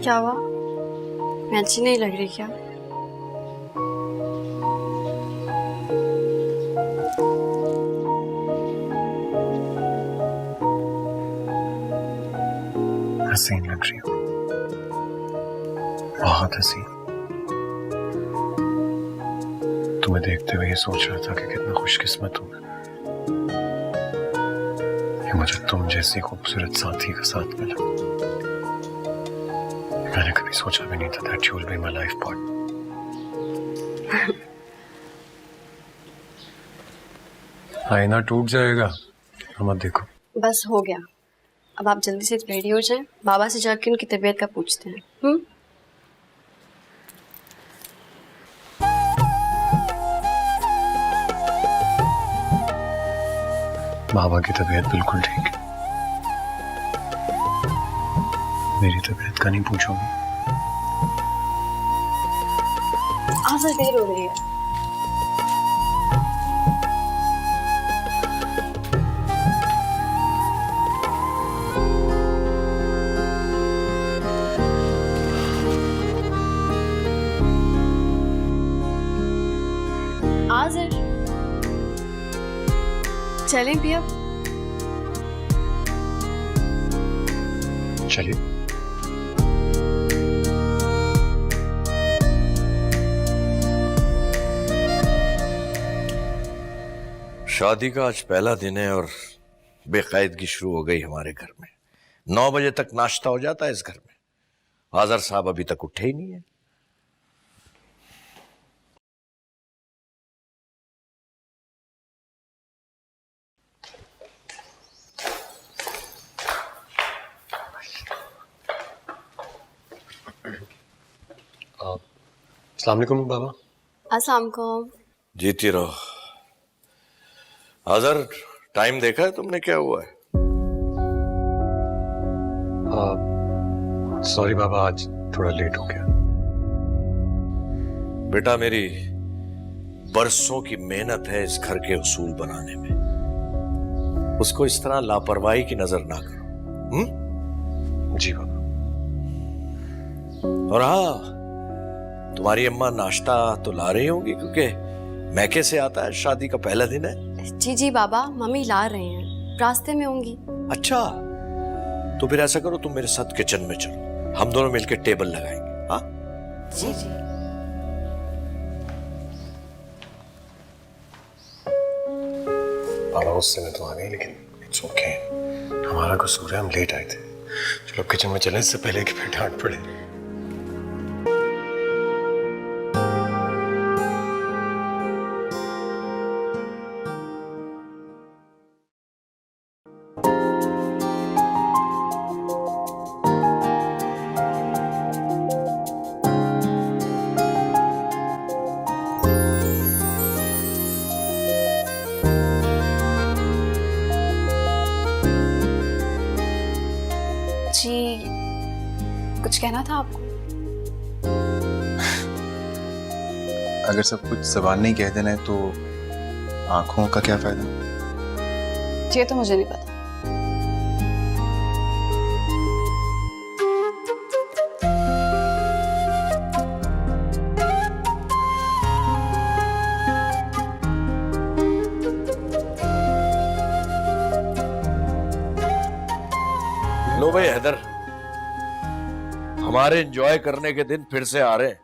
क्या हुआ? मैं अच्छी नहीं लग रही क्या? हसीन लग रही हो, बहुत हसीन। तुम्हें देखते हुए ये सोच रहा था कि कितना खुशकिस्मत हूं मैं कि मुझे तुम जैसी खूबसूरत साथी का साथ मिला। मैंने कभी सोचा भी नहीं था that you will be my life partner। आईना टूट जाएगा, मत देखो। बस हो गया। अब आप जल्दी से रेडी हो जाएं, बाबा से जाके उनकी तबीयत का पूछते हैं। बाबा की तबीयत बिल्कुल ठीक है, मेरी तबीयत का नहीं पूछोगी? आज देर हो रही है। आज़िर, चलें भी अब? चलिए। शादी का आज पहला दिन है और बेकायदगी शुरू हो गई हमारे घर में। 9 बजे तक नाश्ता हो जाता है इस घर में। आज़र साहब अभी तक उठे ही नहीं है। अस्सलाम वालेकुम बाबा। अस्सलाम वालेकुम। जीती रहो। आज़र, टाइम देखा है तुमने क्या हुआ है? सॉरी बाबा, आज थोड़ा लेट हो गया। बेटा, मेरी बरसों की मेहनत है इस घर के उसूल बनाने में, उसको इस तरह लापरवाही की नजर ना करो। जी बाबा। और हाँ, तुम्हारी अम्मा नाश्ता तो ला रही होंगी क्योंकि मैके से आता है, शादी का पहला दिन है। जी जी बाबा, मम्मी ला रहे हैं, रास्ते में होंगी। अच्छा, तो फिर ऐसा करो, तुम मेरे साथ किचन में चलो, हम दोनों मिलकर टेबल लगाएंगे। हाँ जी जी। बाबा गुस्से में तो आ गई, लेकिन इट्स ओके, हमारा कसूर है, हम लेट आए थे। चलो किचन में चले, इससे पहले कि फिर डांट पड़े। जी, कुछ कहना था आपको? अगर सब कुछ ज़बान नहीं कह देना है तो आंखों का क्या फायदा? ये तो मुझे नहीं पता। लो भाई हैदर, हमारे एंजॉय करने के दिन फिर से आ रहे हैं।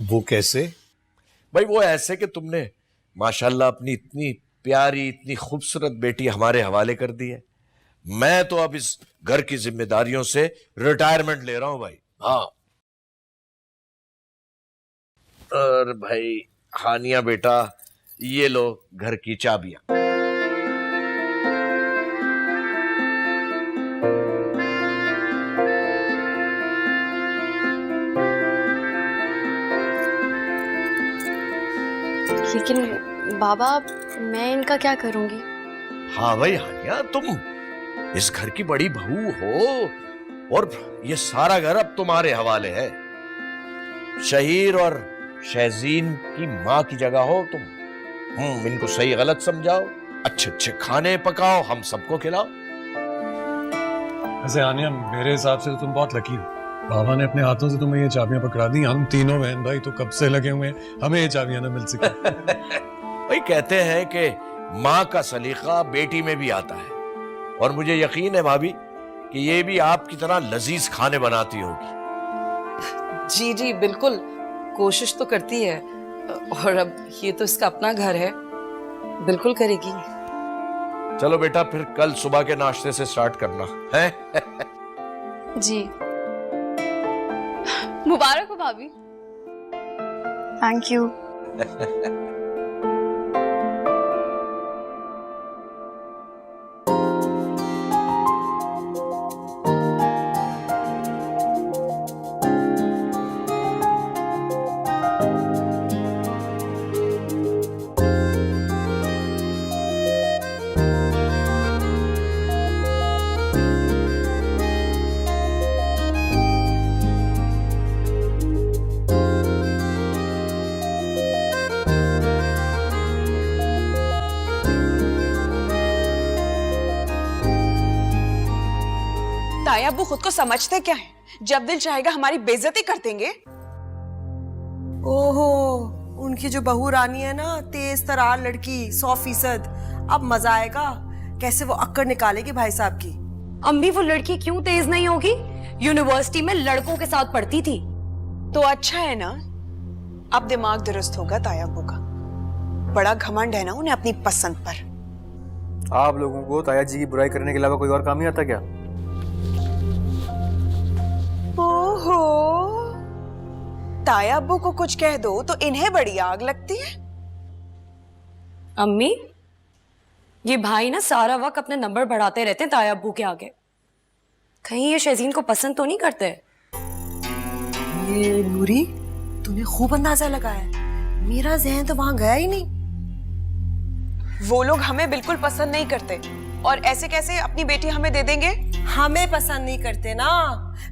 वो कैसे? भाई वो ऐसे कि तुमने माशाल्लाह अपनी इतनी प्यारी, इतनी खूबसूरत बेटी हमारे हवाले कर दी है। मैं तो अब इस घर की जिम्मेदारियों से रिटायरमेंट ले रहा हूं भाई। हाँ, और भाई हानिया बेटा, ये लो घर की चाबियां। लेकिन बाबा, मैं इनका क्या करूंगी? हाँ भाई हानिया, तुम इस घर की बड़ी बहू हो और ये सारा घर अब तुम्हारे हवाले है। शहीर और शहजीन की माँ की जगह हो तुम। इनको सही गलत समझाओ, अच्छे अच्छे खाने पकाओ, हम सबको खिलाओ। वैसे आनिया, मेरे हिसाब से तो तुम बहुत लकी हो। बाबा ने अपने हाथों से तुम्हें ये चाबियां पकड़ा दी। हम तीनों बहन भाई तो कब से लगे हुए हैं, हमें ये चाबियां ना मिल सके। भाई कहते हैं कि माँ का सलीका बेटी में भी आता है, और मुझे यकीन है भाभी कि ये भी आपकी तरह लजीज खाने बनाती होगी। जी जी बिल्कुल, कोशिश तो करती है, और अब ये तो इसका अपना घर है, बिल्कुल करेगी। चलो बेटा, फिर कल सुबह के नाश्ते से स्टार्ट करना है। जी, मुबारक हो भाभी। Thank you. ताया अब्बू खुद को समझते क्या है? जब दिल चाहेगा हमारी बेइज्जती कर देंगे। ओहो, उनकी जो बहू रानी है ना, तेज तरार लड़की, 100%। अब मजा आएगा कैसे वो अक्कड़ निकालेगी भाई साहब की। अम्मी वो लड़की क्यों तेज नहीं होगी? यूनिवर्सिटी में लड़कों के साथ पढ़ती थी। तो अच्छा है ना, अब दिमाग दुरुस्त होगा ताया अब्बू का। बड़ा घमंड है ना उन्हें अपनी पसंद पर। आप लोगों को ताया जी की बुराई करने के अलावा कोई और काम नहीं आता क्या? ओहो, ताया अब्बू को कुछ कह दो तो इन्हें बड़ी आग लगती है। अम्मी, ये भाई ना सारा वक्त अपने नंबर बढ़ाते रहते हैं ताया अब्बू के आगे। कहीं ये शहजीन को पसंद तो नहीं करते? ये नूरी, तूने खूब अंदाजा लगाया, मेरा जहन तो वहां गया ही नहीं। वो लोग हमें बिल्कुल पसंद नहीं करते, और ऐसे कैसे अपनी बेटी हमें दे देंगे? हमें पसंद नहीं करते ना,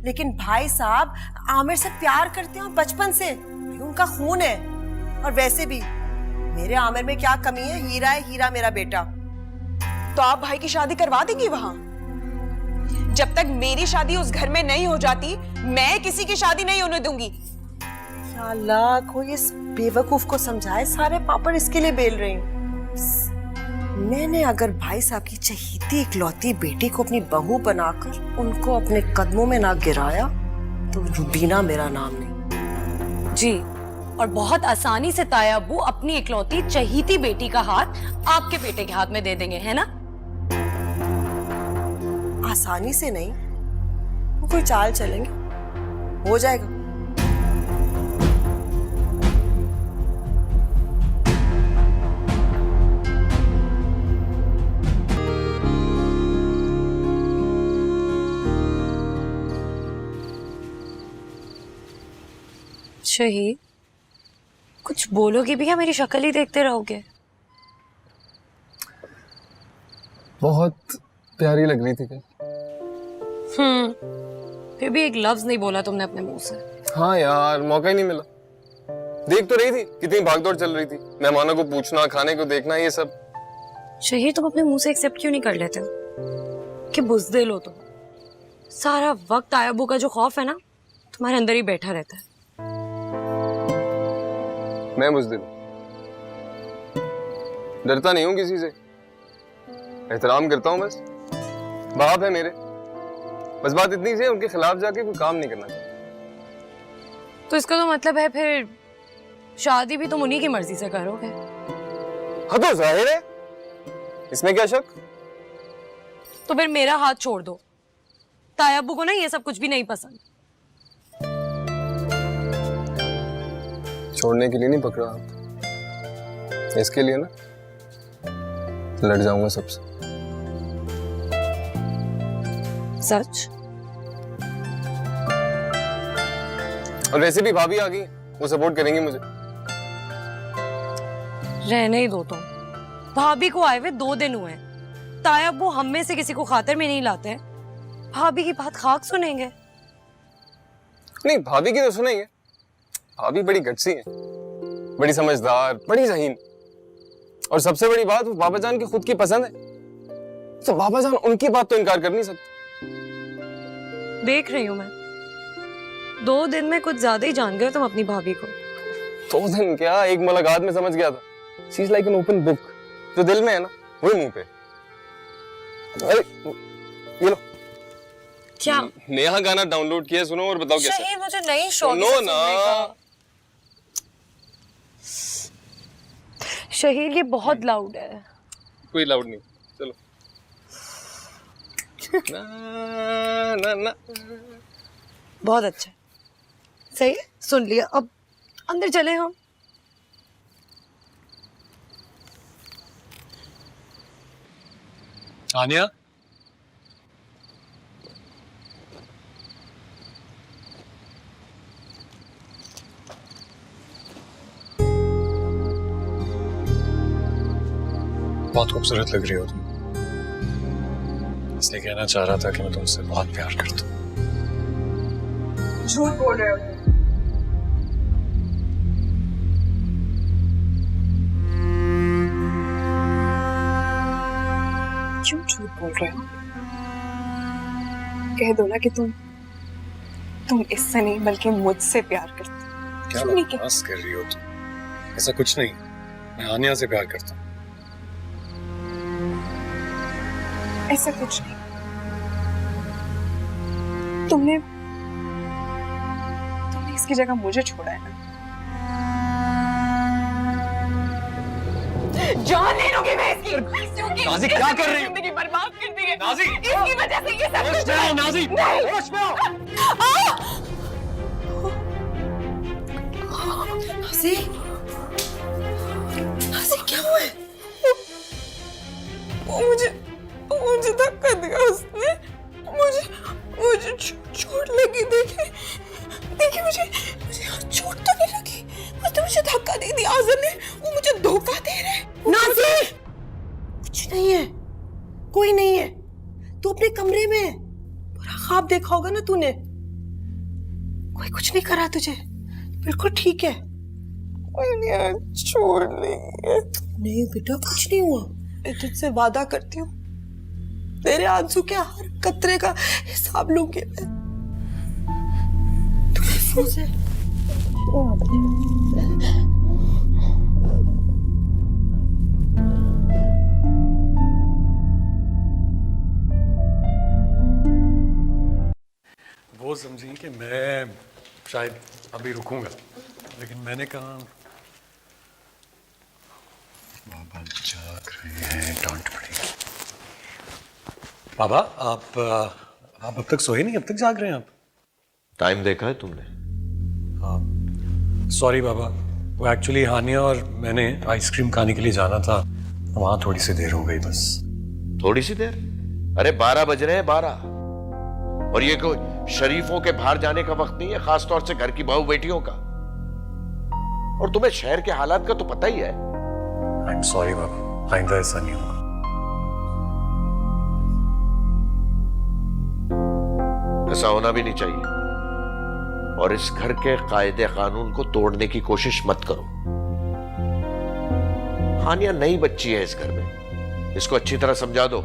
लेकिन भाई साहब आमिर से प्यार करते हैं और बचपन से उनका खून है। और वैसे भी मेरे आमिर में क्या कमी है? हीरा है, हीरा मेरा बेटा। तो आप भाई की शादी करवा देंगी वहां? जब तक मेरी शादी उस घर में नहीं हो जाती, मैं किसी की शादी नहीं होने दूंगी। या अल्लाह, कोई इस बेवकूफ को समझाए, सारे पापड़ इसके लिए बेल रही हूँ। मैंने अगर भाई साहब की चहीती इकलौती बेटी को अपनी बहू बनाकर उनको अपने कदमों में ना गिराया तो रुबीना मेरा नाम नहीं। जी, और बहुत आसानी से ताया अब्बू अपनी इकलौती चहीती बेटी का हाथ आपके बेटे के हाथ में दे देंगे, है ना? आसानी से नहीं, वो कोई चाल चलेंगे, हो जाएगा। शहीद, कुछ बोलोगे भी या मेरी शक्ल ही देखते रहोगे? बहुत प्यारी लग रही थी क्या? फिर भी एक लफ्ज नहीं बोला तुमने अपने मुंह से। हाँ यार, मौका ही नहीं मिला। देख तो रही थी कितनी भागदौड़ चल रही थी, मेहमानों को पूछना, खाने को देखना, ये सब। शहीद, तुम अपने मुंह से एक्सेप्ट क्यों नहीं कर लेते कि बुज़दिल हो तुम? सारा वक्त ताया अब्बू का जो खौफ है ना, तुम्हारे अंदर ही बैठा रहता है। मैं बुज़दिल डरता नहीं हूँ किसी से, एहतराम करता हूँ बस। बाप है मेरे, बस बात इतनी सी है, उनके खिलाफ जाके कोई काम नहीं करना चाहिए। तो इसका तो मतलब है फिर शादी भी तुम उन्हीं की मर्जी से करोगे? हाँ तो जाहिर है, इसमें क्या शक। तो फिर मेरा हाथ छोड़ दो। ताया अब्बू को ना ये सब कुछ भी नहीं पसंद। छोड़ने के लिए नहीं पकड़ा हाथ, इसके लिए ना लड़ जाऊंगा सबसे। सच? और वैसे भी भाभी आ गई, वो सपोर्ट करेंगी मुझे। रहने ही दो तुम। भाभी को आए हुए 2 दिन हुए, ताया अब्बू हम में से किसी को खातिर में नहीं लाते। भाभी की बात खाक सुनेंगे? नहीं, भाभी की तो सुनेंगे। भाभी बड़ी गट्सी है, बड़ी समझदार, बड़ी ज़हीन, और सबसे बड़ी बात, वो बाबा जान की खुद की पसंद है, तो बाबा जान उनकी बात तो इनकार कर नहीं सकते। देख रही हूँ मैं। 2 दिन में कुछ ज्यादा ही जान गए तुम अपनी भाभी को। 2 दिन क्या, एक मुलाकात में समझ गया था। She is like an open book, जो दिल में है ना वही मुंह पे। अरे ये लो, क्या? नेहा गाना डाउनलोड किया, सुनो और बताओ कैसा। शहीद, मुझे नहीं शौक सुनो सुनने ना। का। शहीद, ये बहुत लाउड है। कोई लाउड नहीं, चलो। ना ना ना। बहुत अच्छा, सही है, सुन लिया। अब अंदर चले हम। आनिया, बहुत खूबसूरत लग रही हो तुम। इसलिए कहना चाह रहा था कि मैं तुमसे बहुत प्यार करता हूँ। झूठ बोल रहे हो। क्यों झूठ बोल रहे हो? कह दो ना कि तुम इससे नहीं बल्कि मुझसे प्यार करते हो। क्या बकवास कर रही हो तुम? ऐसा कुछ नहीं, मैं आनिया से प्यार करता हूँ। ऐसा कुछ नहीं। तुमने इसकी जगह मुझे छोड़ा है ना। जान ले लूंगी मैं इसकी। नाज़ी, क्या कर रही हो? जिंदगी बर्बाद कर दी है नाज़ी, इसकी वजह से। ये सब होश में आओ नाज़ी, होश में आओ। नाज़ी, नाज़ी क्या हुआ है? मुझे धक्का दिया उसने। मुझे चोट लगी। देखिए मुझे चोट तो नहीं लगी, उसने मुझे धक्का दे दिया। आज़र ने, वो मुझे धोखा दे रहे हैं। नाज़ी, कुछ नहीं है, कोई नहीं है। तू अपने कमरे में है। पूरा ख्वाब देखा होगा ना तूने। कोई कुछ नहीं करा तुझे, बिल्कुल ठीक है। छोड़ लेंगे। नहीं बेटा, कुछ नहीं हुआ। मैं तुझसे वादा करती हूँ, तेरे आंसू के हर कतरे का हिसाब लूंगी मैं। तू महफूज है। वो समझी कि मैं शायद अभी रुकूंगा, लेकिन मैंने कहा बाबा जाग रहे हैं, डांट पड़ेगी। बाबा आप अब तक सोए नहीं? अब तक जाग रहे हैं आप? टाइम देखा है तुमने? सॉरी बाबा, वो एक्चुअली हानिया और मैंने आइसक्रीम खाने के लिए जाना था, वहां थोड़ी सी देर हो गई बस। थोड़ी सी देर? अरे 12 बज रहे हैं, 12। और ये कोई शरीफों के बाहर जाने का वक्त नहीं है, खासतौर से घर की बहू बेटियों का। और तुम्हें शहर के हालात का तो पता ही है। आई एम सॉरी बाबा, आइंदा ऐसा नहीं होगा। ऐसा होना भी नहीं चाहिए। और इस घर के कायदे कानून को तोड़ने की कोशिश मत करो। हानिया नई बच्ची है इस घर में, इसको अच्छी तरह समझा दो।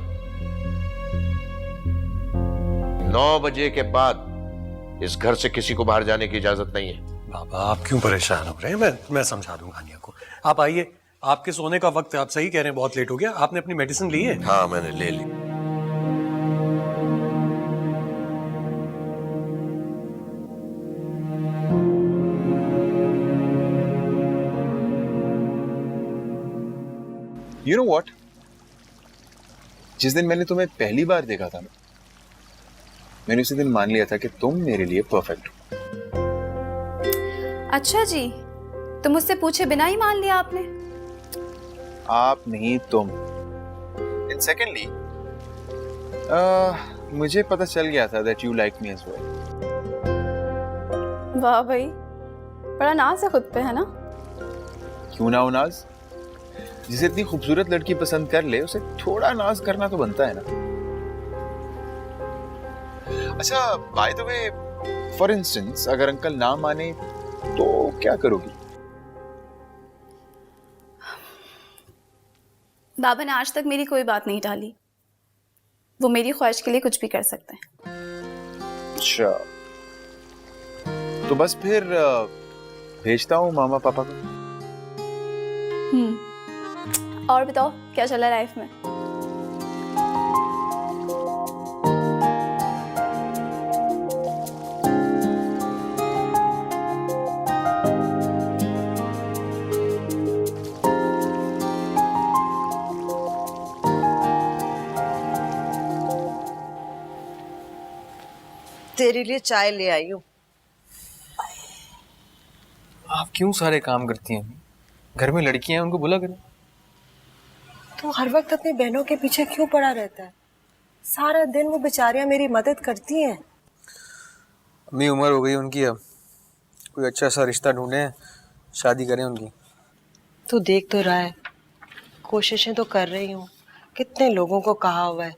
9 बजे के बाद इस घर से किसी को बाहर जाने की इजाजत नहीं है। बाबा आप क्यों परेशान हो रहे हैं? मैं समझा दूंगा हानिया को। आप आइए, आपके सोने का वक्त है। आप सही कह रहे हैं, बहुत लेट हो गया। आपने अपनी मेडिसिन ली है? हाँ मैंने ले ली। You know what? जिस दिन मैंने तुम्हें पहली बार देखा था ना, मैंने उसी दिन मान लिया था कि तुम मेरे लिए परफेक्ट हो। अच्छा जी, तो मुझसे पूछे बिना ही मान लिया आपने? आप नहीं, तुम। एंड सेकेंडली, मुझे पता चल गया था that you like me as well. वाह भाई, बड़ा नाज है खुद पे, है ना? क्यों ना हो नाज? जिसे इतनी खूबसूरत लड़की पसंद कर ले, उसे थोड़ा नाज करना तो बनता है ना। अच्छा, by the way, for instance, अगर अंकल ना माने तो क्या करोगी? बाबा ने आज तक मेरी कोई बात नहीं टाली। वो मेरी ख्वाहिश के लिए कुछ भी कर सकते हैं। अच्छा, तो बस फिर भेजता हूँ मामा पापा को। और बताओ क्या चला लाइफ में? तेरे लिए चाय ले आई हूँ। आप क्यों सारे काम करती हैं? घर में लड़कियां हैं, उनको बुला करो। तू हर वक्त अपनी बहनों के पीछे क्यों पड़ा रहता है? सारा दिन वो बेचारियां मेरी मदद करती हैं। अम्मी उम्र हो गई उनकी, अब कोई अच्छा सा रिश्ता ढूंढे, शादी करें उनकी। तू देख तो रहा है, कोशिशें तो कर रही हूँ। कितने लोगों को कहा हुआ है,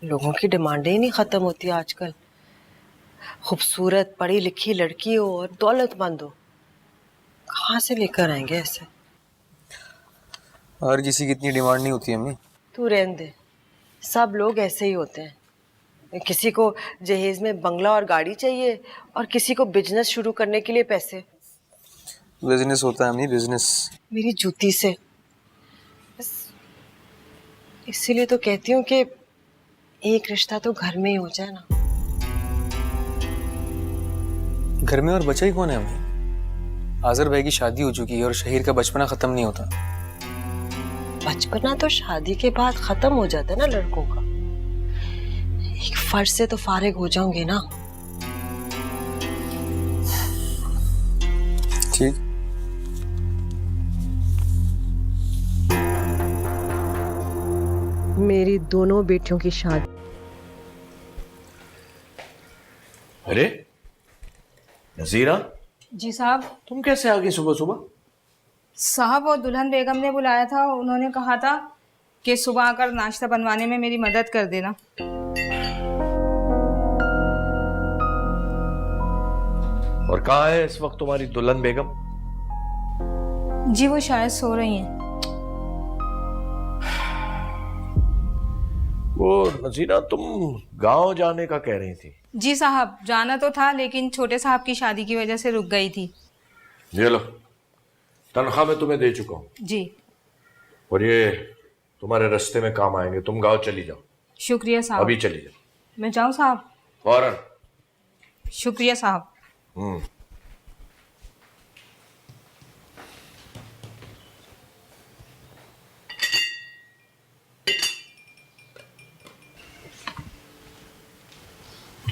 लोगों की डिमांडें ही नहीं खत्म होती आजकल। खूबसूरत पढ़ी लिखी लड़की हो और दौलतमंद हो, कहाँ से लेकर आएंगे ऐसे? हर किसी की इतनी डिमांड नहीं होती अम्मी। तू रहने दे, सब लोग ऐसे ही होते हैं। किसी को जहेज में बंगला और गाड़ी चाहिए और किसी को बिजनेस शुरू करने के लिए पैसे। बिजनेस होता है अम्मी, बिजनेस। मेरी जूती से बस इसीलिए तो कहती हूँ कि एक रिश्ता तो घर में ही हो जाए ना। घर में और बचा ही कौन है अम्मी? आजर भाई की शादी हो चुकी है और शहीर का बचपना खत्म नहीं होता। बचपना तो शादी के बाद खत्म हो जाता है ना लड़कों का। एक फर्ज से तो फारिग हो जाऊंगे ना। ठीक। मेरी दोनों बेटियों की शादी। अरे नजीरा, जी साहब। तुम कैसे आ गई सुबह सुबह? साहब वो दुल्हन बेगम ने बुलाया था, उन्होंने कहा था कि सुबह आकर नाश्ता बनवाने में मेरी मदद कर देना। और कहाँ है इस वक्त तुम्हारी दुल्हन बेगम? जी वो शायद सो रही हैं। वो नजीरा, तुम गांव जाने का कह रही थी। जी साहब, जाना तो था लेकिन छोटे साहब की शादी की वजह से रुक गई थी। ये लो, तनख्वाह मैं तुम्हें दे चुका हूँ। जी। और ये तुम्हारे रास्ते में काम आएंगे। तुम गांव चली जाओ। शुक्रिया साहब। अभी चली जाओ। मैं जाऊँ साहब? फौरन। शुक्रिया साहब।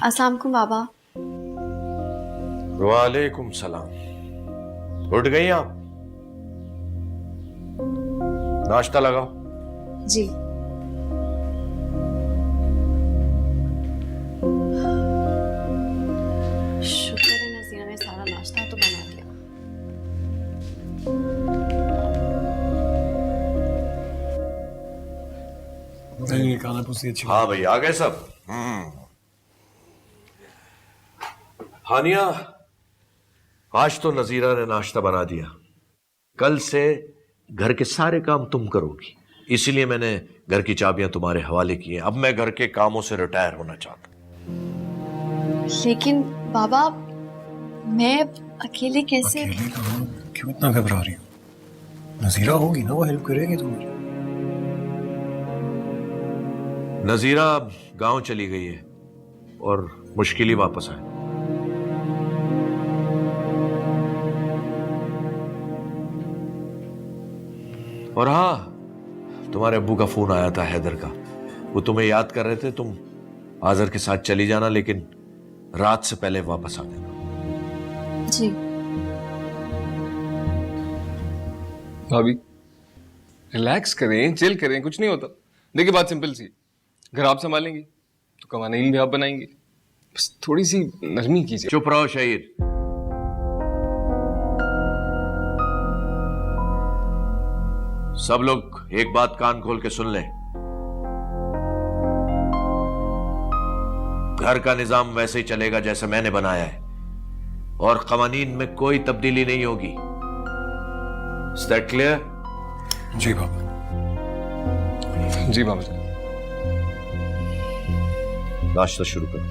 अस्सलाम वालेकुम बाबा। वालेकुम सलाम। उठ गई आप? नाश्ता लगाओ। जी। शुक्र है नज़ीरा ने सारा नाश्ता तो बना दिया। नहीं, खाना पूछती अच्छी। हाँ भाई, आ गए सब। हानिया, आज तो नजीरा ने नाश्ता बना दिया। कल से घर के सारे काम तुम करोगी, इसीलिए मैंने घर की चाबियां तुम्हारे हवाले की हैं। अब मैं घर के कामों से रिटायर होना चाहता हूं। लेकिन बाबा, मैं अकेले कैसे? अकेले कहाँ? क्यों इतना घबरा रही हो? नजीरा होगी ना, वो हेल्प करेगी तुम्हारी। नजीरा अब गांव चली गई है और मुश्किल ही वापस आए। और हाँ, तुम्हारे अब्बू का फोन आया था हैदर का। वो तुम्हें याद कर रहे थे। तुम आजर के साथ चली जाना, लेकिन रात से पहले वापस आ देना। जी। भाभी रिलैक्स करें, चिल करें, कुछ नहीं होता। देखिए बात सिंपल सी, घर आप संभालेंगी तो कवानीन भी आप बनाएंगे। बस थोड़ी सी नरमी कीजिए। चुप रहो शहीर। सब लोग एक बात कान खोल के सुन लें। घर का निजाम वैसे ही चलेगा जैसे मैंने बनाया है, और कवानीन में कोई तब्दीली नहीं होगी। Is that clear? जी बाबा। जी बाबा। नाश्ता शुरू करो।